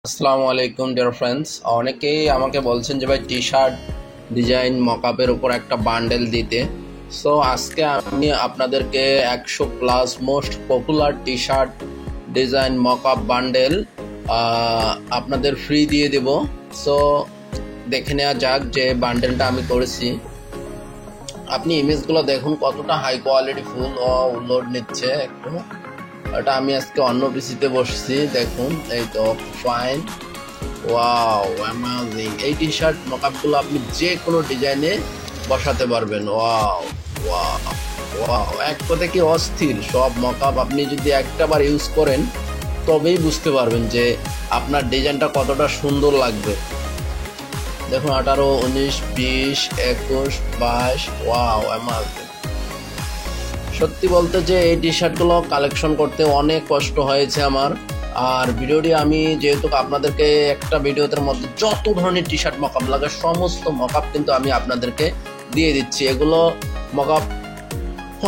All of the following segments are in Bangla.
আসসালামু আলাইকুম ডিয়ার ফ্রেন্ডস। অনেকেই আমাকে বলছেন যে ভাই টি শার্ট ডিজাইন মকআপের উপর একটা বান্ডেল দিতে। সো আজকে আমি আপনাদেরকে 100+ most popular T shirt design mockup bundle আপনাদের ফ্রি দিয়ে দেব। সো দেখে নেওয়া যাক যে বান্ডেলটা আমি করেছি। আপনি ইমেজগুলো দেখুন কতটা হাই কোয়ালিটি ফুল ও লোড নিচ্ছে একটু। এটা আমি আজকে অন্য পিসিতে বসছি, দেখুন এই তো ফাইন। Wow amazing! এই টি শার্ট মকআপগুলো আপনি যে কোনো ডিজাইনে বসাতে পারবেন। ওয়াও ওয়াও ওয়াও, এক কথা কি অস্থির সব মকআপ। আপনি যদি একটা বার ইউজ করেন তবেই বুঝতে পারবেন যে আপনার ডিজাইনটা কতটা সুন্দর লাগবে। দেখুন 18, 19, 20, 21, 22। Wow amazing! সত্যি বলতে যে এই টি শার্টগুলো কালেকশন করতে অনেক কষ্ট হয়েছে আমার। আর ভিডিওটি আমি যেহেতু আপনাদেরকে একটা ভিডিওতে মধ্যে যত ধরনের টি শার্ট মকআপ লাগে সমস্ত মকআপ কিন্তু আমি আপনাদেরকে দিয়ে দিচ্ছি। এগুলো মকআপ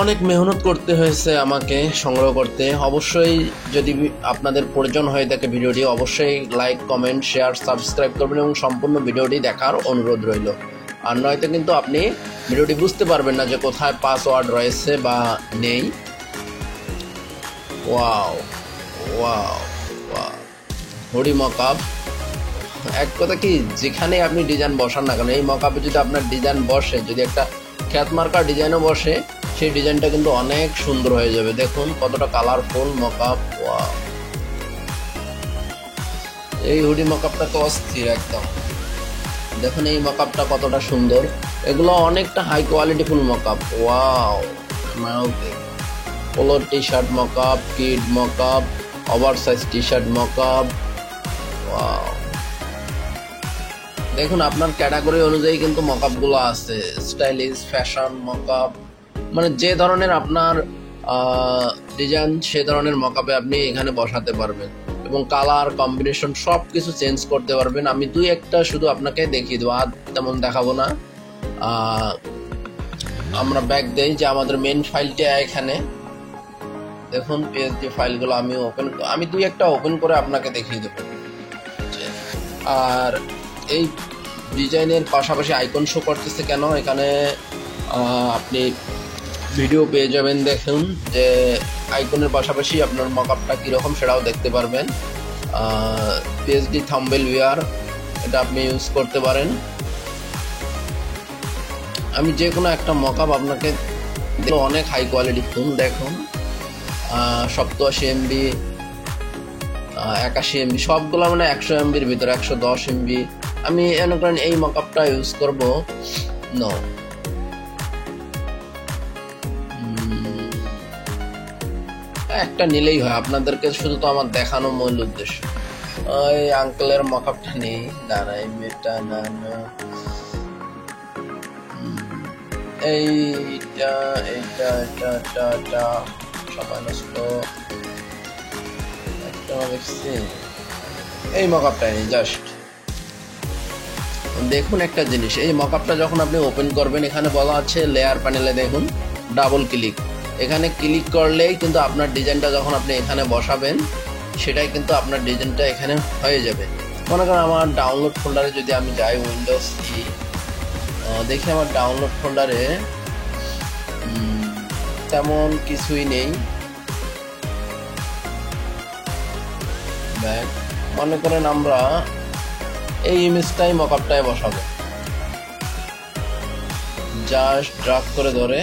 অনেক মেহনত করতে হয়েছে আমাকে সংগ্রহ করতে। অবশ্যই যদি আপনাদের প্রয়োজন হয়ে থাকে ভিডিওটি, অবশ্যই লাইক, কমেন্ট, শেয়ার, সাবস্ক্রাইব করবেন এবং সম্পূর্ণ ভিডিওটি দেখার অনুরোধ রইল। আর নয়তো কিন্তু আপনি ভিডিওটি বুঝতে পারবেন না যে কোথায় পাসওয়ার্ড রয়েছে বা নেই। Wow wow wow, hoodie mockup. এক কথা কি, যেখানে আপনি ডিজাইন বসান না কেন এই মকআপে যদি আপনার ডিজাইন বসে, যদি একটা খ্যাত মার্কা ডিজাইনও বসে, সেই ডিজাইনটা কিন্তু অনেক সুন্দর হয়ে যাবে। দেখুন কতটা কালারফুল মকআপ। ওয়াও, এই হুডি মকআপটা তো অস্থির একদম। দেখুন এই মকআপটা কতটা সুন্দর। এগুলো অনেকটা high quality full mockup. Wow, polo T shirt mockup, kid mockup, over size T shirt mockup. Wow, দেখুন আপনার ক্যাটাগরি অনুযায়ী কিন্তু মকআপগুলো আছে। স্টাইলিশ, ফ্যাশন মকআপ, মানে যে ধরনের আপনার ডিজাইন সে ধরনের মকআপে আপনি এখানে বসাতে পারবেন এবং কালার কম্বিনেশন সব কিছু চেঞ্জ করতে পারবেন। আমি দুই একটা শুধু আপনাকে দেখিয়ে দেবো, আর তেমন দেখাবো না। আমরা ব্যাক দেই যে আমাদের মেন ফাইলটা এখানে দেখুন। পিএসডি ফাইলগুলো আমি দুই একটা ওপেন করে আপনাকে দেখিয়ে দেবো। আর এই ডিজাইনের পাশাপাশি আইকন শো করতেছে কেন, এখানে আপনি ভিডিও পেয়ে যাবেন। দেখুন যে আইকনের পাশাপাশি আপনার মকআপটা কীরকম সেটাও দেখতে পারবেন। পিএসডি থাম্বনেল ওয়্যার, এটা আপনি ইউজ করতে পারেন। আমি যে কোনো একটা মকআপ আপনাকে অনেক হাই কোয়ালিটি ফোন দেখুন, 87 MB, 81 MB, সবগুলো মানে 100 MBর ভিতরে, 110 MB। আমি মনে করেন এই মকআপটা ইউজ করব। নো, একটা নিলেই হয়, আপনাদেরকে শুধু তো আমার দেখানো মূল উদ্দেশ্য। ওই আঙ্কেলের মকআপটা নেই, দাঁড়াই মেটা না না, এইটা এইটা এটা এটা এটা সময় নষ্ট একটা দেখছি। এই মকআপটা নেই। জাস্ট দেখুন একটা জিনিস, এই মকআপটা যখন আপনি ওপেন করবেন এখানে বলা আছে লেয়ার প্যানেলে দেখুন ডাবল ক্লিক। এখানে ক্লিক করলেই কিন্তু আপনার ডিজাইনটা যখন আপনি এখানে বসাবেন সেটাই কিন্তু আপনার ডিজাইনটা এখানে হয়ে যাবে। মনে করেন আমার ডাউনলোড ফোল্ডারে যদি আমি যাই, উইন্ডোজ ই, দেখি আমার ডাউনলোড ফোল্ডারে তেমন কিছুই নেই। মনে করেন আমরা এই ইমেজটাই মকআপটায় বসাবো। জাস্ট ড্রাগ করে ধরে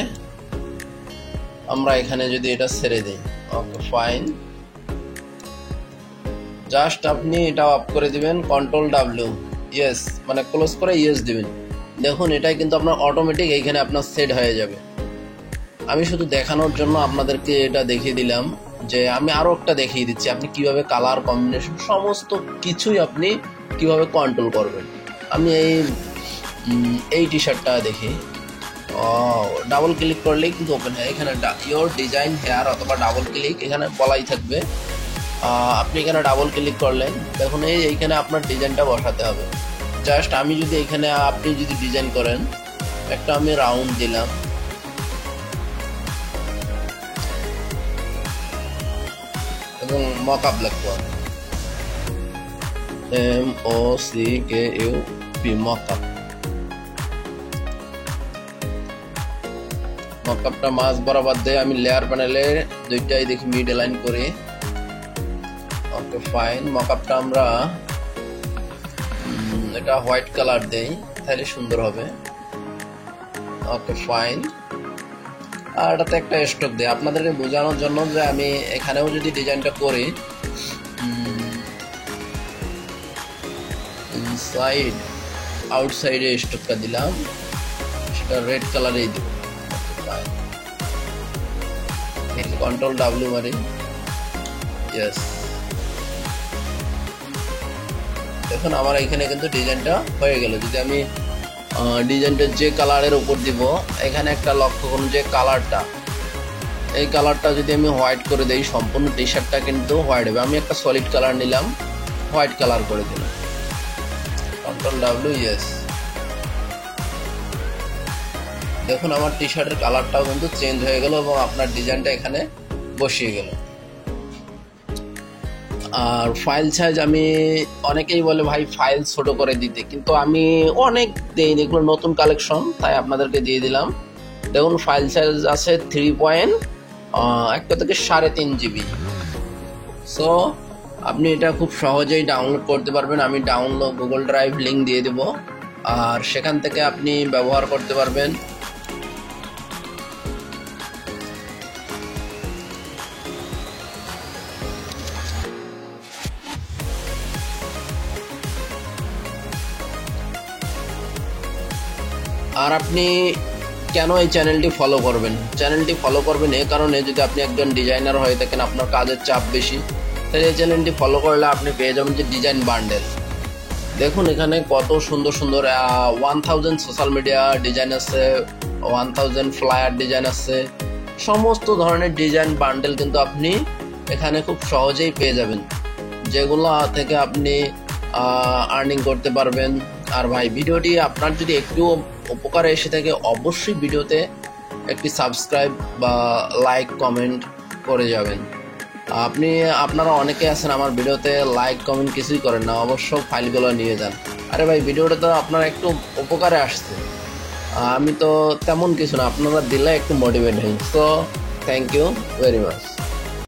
আমরা এখানে যদি এটা ছেড়ে দিই, ওকে ফাইন। জাস্ট আপনি এটা অফ করে দিবেন, Ctrl+W, ইয়েস মানে ক্লোজ করে ইয়েস দিবেন। দেখুন এটাই কিন্তু আপনার অটোমেটিক এইখানে আপনার সেট হয়ে যাবে। আমি শুধু দেখানোর জন্য আপনাদেরকে এটা দেখিয়ে দিলাম, যে আমি আরও একটা দেখিয়ে দিচ্ছি আপনি কিভাবে কালার কম্বিনেশন সমস্ত কিছুই আপনি কিভাবে কন্ট্রোল করবেন। আমি এই টি শার্টটা দেখি। ডাবল ক্লিক করলেই কিন্তু ওপেন হয়। এখানে ইয়োর ডিজাইন হেয়ার অথবা ডাবল ক্লিক এখানে বলাই থাকবে। আপনি এখানে ডাবল ক্লিক করলেন, দেখুন এইখানে আপনার ডিজাইনটা বসাতে হবে। জাস্ট আমি যদি এখানে আপনি যদি ডিজাইন করেন, একটা আমি রাউন্ড দিলাম, এবং মকআপ লাগবে। MOCKUP mockup. মকআপটা মাঝ বরাবর দিয়ে আমি লেয়ার প্যানেলে দুইটাই দেখি মিড লাইন করি। Okay fine. মকআপটা আমরা এটা হোয়াইট কালার দেই, তাহলে সুন্দর হবে। Okay fine. আর এটাতে একটা স্ট্রোক দেই আপনাদেরকে বোঝানোর জন্য যে আমি এখানেও যদি ডিজাইনটা করি, ইনসাইড আউটসাইডে স্ট্রোকটা দিলাম, সেটা রেড কালারেই দিব। কন্ট্রোল ডাব্লিউ মারি, ইয়েস। দেখুন আমার এখানে কিন্তু ডিজাইনটা হয়ে গেল। যদি আমি ডিজাইনটা যে কালারের উপর দিব, এখানে একটা লক্ষ্য করুন যে কালারটা, এই কালারটা যদি আমি হোয়াইট করে দেই, সম্পূর্ণ টি শার্টটা কিন্তু হোয়াইট হবে। আমি একটা সলিড কালার নিলাম, হোয়াইট কালার করে দিলাম, কন্ট্রোল ডাব্লিউ, ইয়েস। দেখুন আমার টি শার্টের কালারটাও কিন্তু চেঞ্জ হয়ে গেল এবং আপনার ডিজাইনটা এখানে বসিয়ে গেল। আর ফাইল সাইজ আমি, অনেকেই বলে ভাই ফাইল ছোট করে দিতে, কিন্তু আমি অনেক দেই, এগুলো নতুন কালেকশন তাই আপনাদেরকে দিয়ে দিলাম। দেখুন ফাইল সাইজ আছে 3.1 থেকে 3.5 GB। সো আপনি এটা খুব সহজেই ডাউনলোড করতে পারবেন। আমি ডাউনলোড গুগল ড্রাইভ লিঙ্ক দিয়ে দেব, আর সেখান থেকে আপনি ব্যবহার করতে পারবেন। আর আপনি কেন এই চ্যানেলটি ফলো করবেন? চ্যানেলটি ফলো করবেন এই কারণে, যদি আপনি একজন ডিজাইনার হয়ে থাকেন, আপনার কাজের চাপ বেশি, তাহলে এই চ্যানেলটি ফলো করলে আপনি পেয়ে যাবেন যে ডিজাইন বান্ডেল। দেখুন এখানে কত সুন্দর সুন্দর 1000 সোশ্যাল মিডিয়া ডিজাইন আছে, 1000 ফ্লায়ার ডিজাইন আছে, সমস্ত ধরনের ডিজাইন বান্ডেল কিন্তু আপনি এখানে খুব সহজেই পেয়ে যাবেন, যেগুলো থেকে আপনি আর্নিং করতে পারবেন। আর ভাই ভিডিওটি আপনার যদি একটু উপকারে এসে থাকে, অবশ্যই ভিডিওতে একটি সাবস্ক্রাইব বা লাইক কমেন্ট করে যাবেন। আপনারা অনেকে আছেন আমার ভিডিওতে লাইক কমেন্ট কিছুই করেন না, অবশ্য ফাইলগুলো নিয়ে যান। আরে ভাই ভিডিওটা তো আপনার একটু উপকারে আসছে, আমি তো তেমন কিছু না, আপনারা দিলে একটু মোটিভেট হই। So thank you very much.